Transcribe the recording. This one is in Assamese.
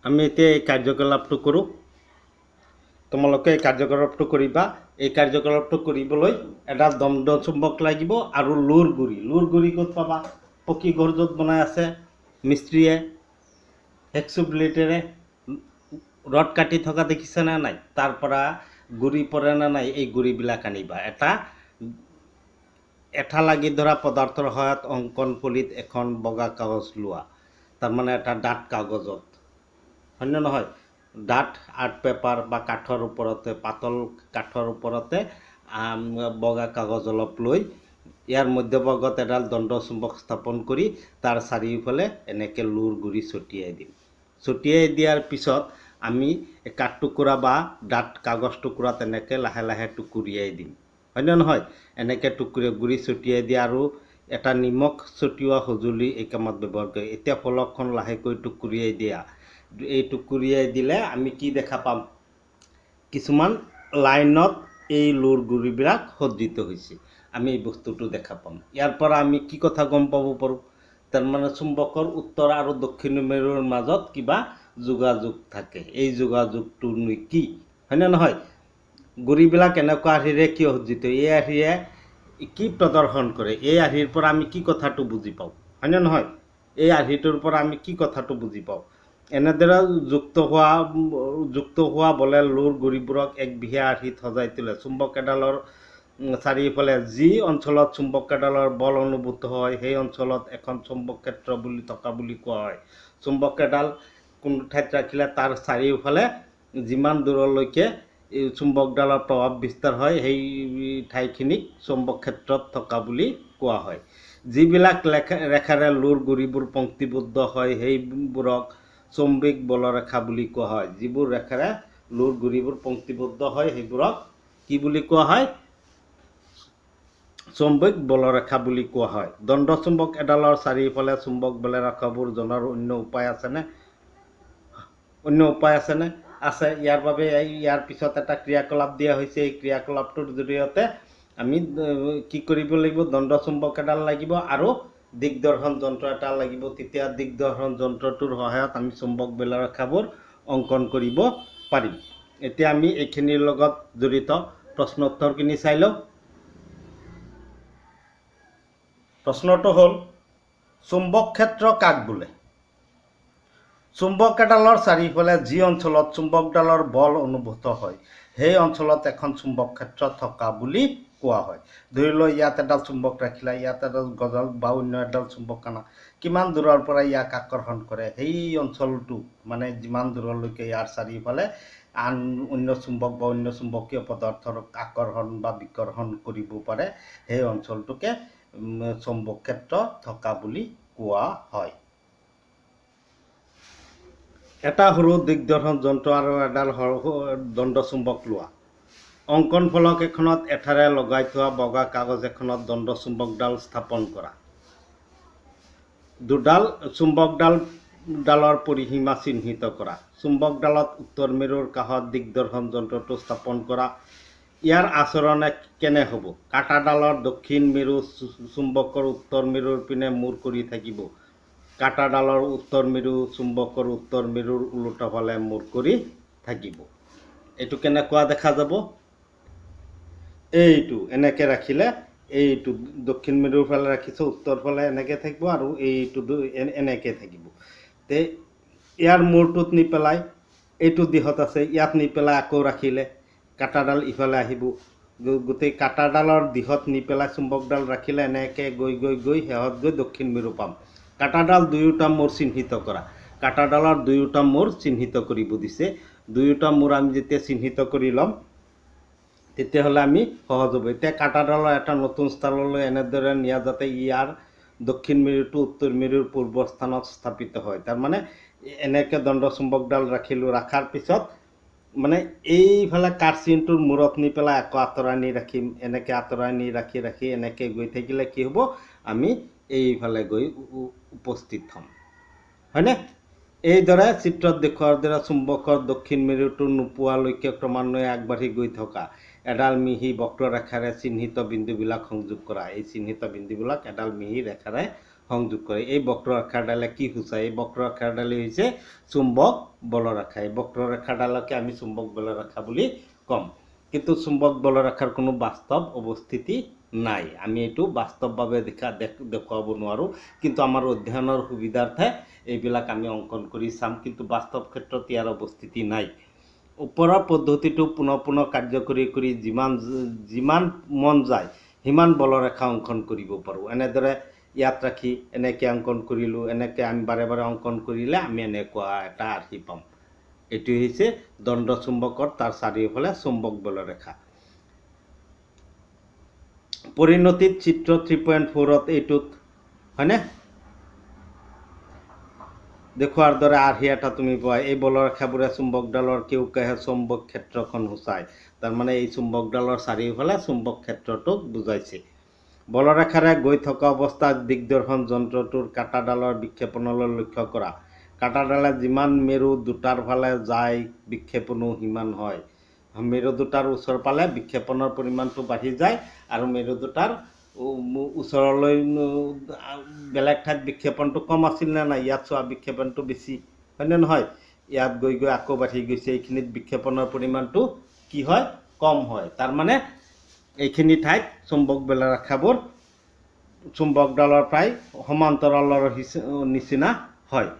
আমি এতিয়া এই কাৰ্যকলাপটো কৰোঁ। তোমালোকে এই কাৰ্যকলাপটো কৰিবা। এই কাৰ্যকলাপটো কৰিবলৈ এডাল দণ্ড চুম্বক লাগিব আৰু লোৰ গুৰি ক'ত পাবা? পকী ঘৰ য'ত বনাই আছে মিস্ত্ৰীয়ে হেক্সু ব্লেডেৰে ৰড কাটি থকা দেখিছেনে নাই? তাৰ পৰা গুৰি পৰে নে নাই? এই গুৰিবিলাক আনিবা। এটা লাগি ধৰা পদাৰ্থৰ সহায়ত অংকন ফলিত এখন বগা কাগজ লোৱা। তাৰমানে এটা ডাঠ কাগজত, হয়নে নহয়? ডাঠ আৰ্ট পেপাৰ বা কাঠৰ ওপৰতে, পাতল কাঠৰ ওপৰতে বগা কাগজ অলপ লৈ ইয়াৰ মধ্যভাগত এডাল দণ্ড চুম্বক স্থাপন কৰি তাৰ চাৰিওফালে এনেকৈ লোৰ গুৰি ছটিয়াই দিম। ছটিয়াই দিয়াৰ পিছত আমি কাঠ টুকুৰা বা ডাঠ কাগজ টুকুৰাত এনেকৈ লাহে লাহে টুকুৰিয়াই দিম, হয়নে নহয়? এনেকৈ গুৰি ছটিয়াই দিয়া আৰু এটা নিমখ ছটিওৱা সঁজুলি এই কামত ব্যৱহাৰ কৰে। এতিয়া ফলকখন লাহেকৈ টুকুৰিয়াই দিয়া। এই টুকুৰিয়াই দিলে আমি কি দেখা পাম? কিছুমান লাইনত এই লোৰ গুৰিবিলাক সজ্জিত হৈছে। আমি এই বস্তুটো দেখা পাম। ইয়াৰ পৰা আমি কি কথা গম পাব পাৰোঁ? তাৰমানে চুম্বকৰ উত্তৰ আৰু দক্ষিণ মেৰুৰ মাজত কিবা যোগাযোগ থাকে। এই যোগাযোগটোনো কি, হয়নে নহয়? গুৰিবিলাক এনেকুৱা আৰ্হিৰে কিয় সজ্জিত? এই আৰ্হিয়ে কি প্ৰদৰ্শন কৰে? এই আৰ্হিৰ পৰা আমি কি কথাটো বুজি পাওঁ, হয়নে নহয়? এই আৰ্হিটোৰ পৰা আমি কি কথাটো বুজি পাওঁ? এনেদৰে যুক্ত হোৱা বলে লোৰ গুৰিবোৰক একবিহীয়া আৰ্হিত সজাই তোলে। চুম্বক এডালৰ চাৰিওফালে যি অঞ্চলত চুম্বক এডালৰ বল অনুভূত হয় সেই অঞ্চলত এখন চুম্বক ক্ষেত্ৰ থকা বুলি কোৱা হয়। চুম্বক এডাল কোনো ঠাইত ৰাখিলে তাৰ চাৰিওফালে যিমান দূৰলৈকে এই চুম্বকডালৰ প্ৰভাৱ বিস্তাৰ হয় সেই ঠাইখিনিক চুম্বক ক্ষেত্ৰত থকা বুলি কোৱা হয়। যিবিলাক ৰেখাৰে লোৰ গুৰিবোৰ পংক্তিবদ্ধ হয় সেইবোৰক চৌম্বিক বলৰেখা বুলি কোৱা হয়। যিবোৰ ৰেখাৰে লোৰ গুৰিবোৰ পংক্তিবদ্ধ হয় সেইবোৰক কি বুলি কোৱা হয়? চৌম্বিক বলৰেখা বুলি কোৱা হয়। দণ্ড চুম্বক এডালৰ চাৰিওফালে চুম্বক বলৰেখাবোৰ জনাৰ অন্য উপায় আছেনে? আছে। ইয়াৰ পিছত এটা ক্ৰিয়াকলাপ দিয়া হৈছে। এই ক্ৰিয়াকলাপটোৰ জৰিয়তে আমি কি কৰিব লাগিব? দণ্ড চুম্বক এডাল লাগিব আৰু দিগদৰ্শন যন্ত্ৰ এটা লাগিব। তেতিয়া দিগদৰ্শন যন্ত্ৰটোৰ সহায়ত আমি চুম্বক বলৰেখাবোৰ অংকন কৰিব পাৰিম। এতিয়া আমি এইখিনিৰ লগত জড়িত প্ৰশ্ন উত্তৰখিনি চাই লওঁ। প্ৰশ্নটো হ'ল, চুম্বক ক্ষেত্ৰ কাক বোলে? চুম্বক এডালৰ চাৰিওফালে যি অঞ্চলত চুম্বকডালৰ বল অনুভূত হয় সেই অঞ্চলত এখন চুম্বক ক্ষেত্ৰ থকা বুলি কোৱা হয়। ধৰি লওঁ ইয়াত এডাল চুম্বক ৰাখিলা, ইয়াত এডাল গজাল বা অন্য এডাল চুম্বক আনা। কিমান দূৰৰ পৰা ইয়াক আকৰ্ষণ কৰে সেই অঞ্চলটো, মানে যিমান দূৰলৈকে ইয়াৰ চাৰিওফালে আন অন্য চুম্বক বা অন্য চুম্বকীয় পদাৰ্থৰ আকৰ্ষণ বা বিকৰ্ষণ কৰিব পাৰে সেই অঞ্চলটোকে চুম্বক ক্ষেত্ৰ থকা বুলি কোৱা হয়। এটা সৰু দিগদৰ্শন যন্ত্ৰ আৰু এডাল সৰু দণ্ড চুম্বক লোৱা। অংকন ফলক এখনত এঠাৰে লগাই থোৱা বগা কাগজ এখনত দণ্ড চুম্বকডাল স্থাপন কৰা। দুডাল চুম্বকডালৰ পৰিসীমা চিহ্নিত কৰা। চুম্বকডালত উত্তৰ মেৰুৰ কাষত দিগদৰ্শন যন্ত্ৰটো স্থাপন কৰা। ইয়াৰ আচৰণে কেনে হ'ব? কাঁটাডালৰ দক্ষিণ মেৰু চুম্বকৰ উত্তৰ মেৰুৰ পিনে মূৰ কৰি থাকিব। কাঁটাডালৰ উত্তৰ মেৰু চুম্বকৰ উত্তৰ মেৰুৰ ওলোটা ফালে মূৰ কৰি থাকিব। এইটো কেনেকুৱা দেখা যাব? এইটো এনেকৈ ৰাখিলে এইটো দক্ষিণ মেৰুৰ ফালে ৰাখিছোঁ, উত্তৰ ফালে এনেকৈ থাকিব আৰু এইটো এনেকৈ থাকিব। তে ইয়াৰ মূৰটোত নি পেলাই এইটো দিশত আছে, ইয়াত নি পেলাই আকৌ ৰাখিলে কাঁটাডাল ইফালে আহিব। গোটেই কাঁটাডালৰ দিশত নি পেলাই চুম্বকডাল ৰাখিলে এনেকৈ গৈ শেহত গৈ দক্ষিণ মেৰু পাম। কাঁটাডাল দুয়োটা মূৰ চিহ্নিত কৰা। কাঁটাডালৰ দুয়োটা মূৰ চিহ্নিত কৰিব দিছে। দুয়োটা মূৰ আমি যেতিয়া চিহ্নিত কৰি ল'ম তেতিয়াহ'লে আমি সহজ হ'ব। এতিয়া কাঁটাডালৰ এটা নতুন স্থানলৈ এনেদৰে নিয়া যাতে ইয়াৰ দক্ষিণ মেৰুটো উত্তৰ মেৰুৰ পূৰ্ব স্থানত স্থাপিত হয়। তাৰমানে এনেকৈ দণ্ড চুম্বকডাল ৰাখিলোঁ, ৰখাৰ পিছত মানে এইফালে কাঠ চিনটোৰ মূৰত নি পেলাই আকৌ আঁতৰাই নি ৰাখিম। এনেকৈ আঁতৰাই নি ৰাখি এনেকৈ গৈ থাকিলে কি হ'ব? আমি এইফালে গৈ উপস্থিত হ'ম, হয়নে? এইদৰে চিত্ৰত দেখুওৱাৰ দৰে চুম্বকৰ দক্ষিণ মেৰুটো নোপোৱালৈকে ক্ৰমান্বয়ে আগবাঢ়ি গৈ থকা এডাল মিহি বক্ৰৰেখাৰে চিহ্নিত বিন্দুবিলাক সংযোগ কৰা। এই চিহ্নিত বিন্দুবিলাক এডাল মিহি ৰেখাৰে সংযোগ কৰে। এই বক্ৰৰেখাডালে কি সূচায়? এই বক্ৰৰেখাডালে হৈছে চুম্বক বলৰেখা। এই বক্ৰৰেখাডালকে আমি চুম্বক বলৰেখা বুলি ক'ম। কিন্তু চুম্বক বলৰেখাৰ কোনো বাস্তৱ অৱস্থিতি নাই। আমি এইটো বাস্তৱভাৱে দেখুৱাব নোৱাৰোঁ, কিন্তু আমাৰ অধ্যয়নৰ সুবিধাৰ্থে এইবিলাক আমি অংকন কৰি চাম, কিন্তু বাস্তৱ ক্ষেত্ৰত ইয়াৰ অৱস্থিতি নাই। ওপৰৰ পদ্ধতিটো পুনৰ কাৰ্যকৰী কৰি যিমান মন যায় সিমান বলৰেখা অংকন কৰিব পাৰোঁ। এনেদৰে ইয়াত ৰাখি এনেকৈ অংকন কৰিলোঁ, এনেকৈ আমি বাৰে বাৰে অংকন কৰিলে আমি এনেকুৱা এটা আৰ্হি পাম। এইটো হৈছে দণ্ড চুম্বকৰ তাৰ চাৰিওফালে চুম্বক বলৰেখা। পৰিণতিত চিত্ৰ 3.4ত এইটোত হয়নে দেখুৱাৰ দৰে আৰ্হি এটা তুমি পোৱা। এই বলৰেখাবোৰে চুম্বকডালৰ কেউকাষে চুম্বক ক্ষেত্ৰখন সূচায়। তাৰমানে এই চুম্বকডালৰ চাৰিওফালে চুম্বক ক্ষেত্ৰটোক বুজাইছে। বলৰেখাৰে গৈ থকা অৱস্থাত দিগদৰ্শন যন্ত্ৰটোৰ কাঁটাডালৰ বিক্ষেপণলৈ লক্ষ্য কৰা। কাঁটাডালে যিমান মেৰু দুটাৰ ফালে যায় বিক্ষেপণো সিমান হয়। মেৰু দুটাৰ ওচৰ পালে বিক্ষেপণৰ পৰিমাণটো বাঢ়ি যায়, আৰু মেৰু দুটাৰ ওচৰলৈ বেলেগ ঠাইত বিক্ষেপণটো কম আছিল নে নাই? ইয়াত চোৱা বিক্ষেপণটো বেছি, হয়নে নহয়? ইয়াত গৈ গৈ আকৌ বাঢ়ি গৈছে। এইখিনিত বিক্ষেপণৰ পৰিমাণটো কি হয়? কম হয়। তাৰমানে এইখিনি ঠাইত চুম্বক বলৰেখাবোৰ চুম্বকডালৰ প্ৰায় সমান্তৰালৰ নিচিনা হয়।